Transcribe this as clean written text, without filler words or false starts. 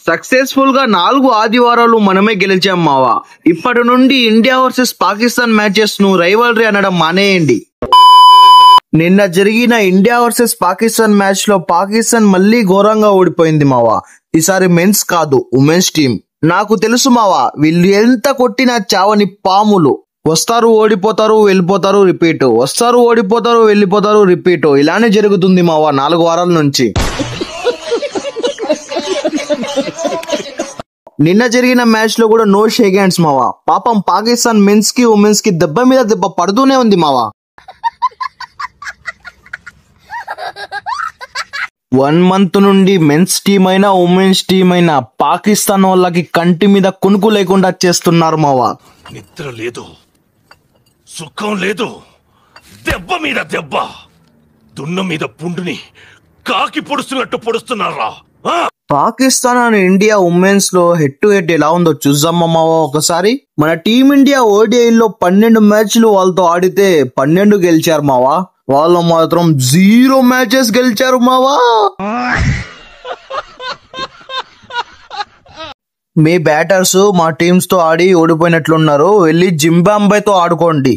Successful గా 4 ఆదివారాలు మనమే గెలిచాం మావా. ఇప్పటి నుండి ఇండియా వర్సెస్ పాకిస్తాన్ మ్యాచెస్ ను రైవల్రీ అనడం మానేయండి. నిన్న జరిగిన ఇండియా వర్సెస్ పాకిస్తాన్ మ్యాచ్ లో పాకిస్తాన్ మళ్ళీ ఘోరంగా ఓడిపోయింది మావా. ఈసారి మెన్స్ కాదు ఉమెన్స్ టీమ్. నాకు తెలుసు మావా, వీళ్ళు ఎంత కొట్టినా చావని పాములు. వస్తారు ఓడిపోతారు వెళ్ళిపోతారు రిపీట్, వస్తారు ఓడిపోతారు వెళ్ళిపోతారు రిపీట్. ఇలానే జరుగుతుంది మావా 4 వారాల నుంచి. నిన్న జరిగిన మ్యాచ్ లో కూడా నో షేక్ హ్యాండ్స్ మావా. పాపం పాకిస్తాన్ మెన్స్ కి ఉమెన్స్ కి దెబ్బ మీద దెబ్బ పడుతూనే ఉంది మావా. 1 month నుండి మెన్స్ టీమ్ అయినా ఉమెన్స్ టీమ్ అయినా పాకిస్తాన్ వాళ్ళకి కంటి మీద కునుకు లేకుండా చేస్తున్నారు మావా. నిద్ర లేదు, సుఖం లేదు, దెబ్బ మీద దెబ్బ, దున్న మీద పుండుని కాకి పొడుస్తున్నట్టు పొడుస్తున్నారా? పాకిస్తాన్ అండ్ ఇండియా ఉమెన్స్ లో హెడ్ టు హెడ్ ఎలా ఉందో చూద్దాం మావా ఒకసారి. మన టీమిండియా ఓడిఐలో 12 మ్యాచ్లు వాళ్ళతో ఆడితే 12 గెలిచారు మావా. వాళ్ళు మాత్రం 0 మ్యాచెస్ గెలిచారు మావా. మీ బ్యాటర్స్ మా టీమ్స్ తో ఆడి ఓడిపోయినట్లున్నారు, వెళ్ళి జింబాబ్వేతో ఆడుకోండి.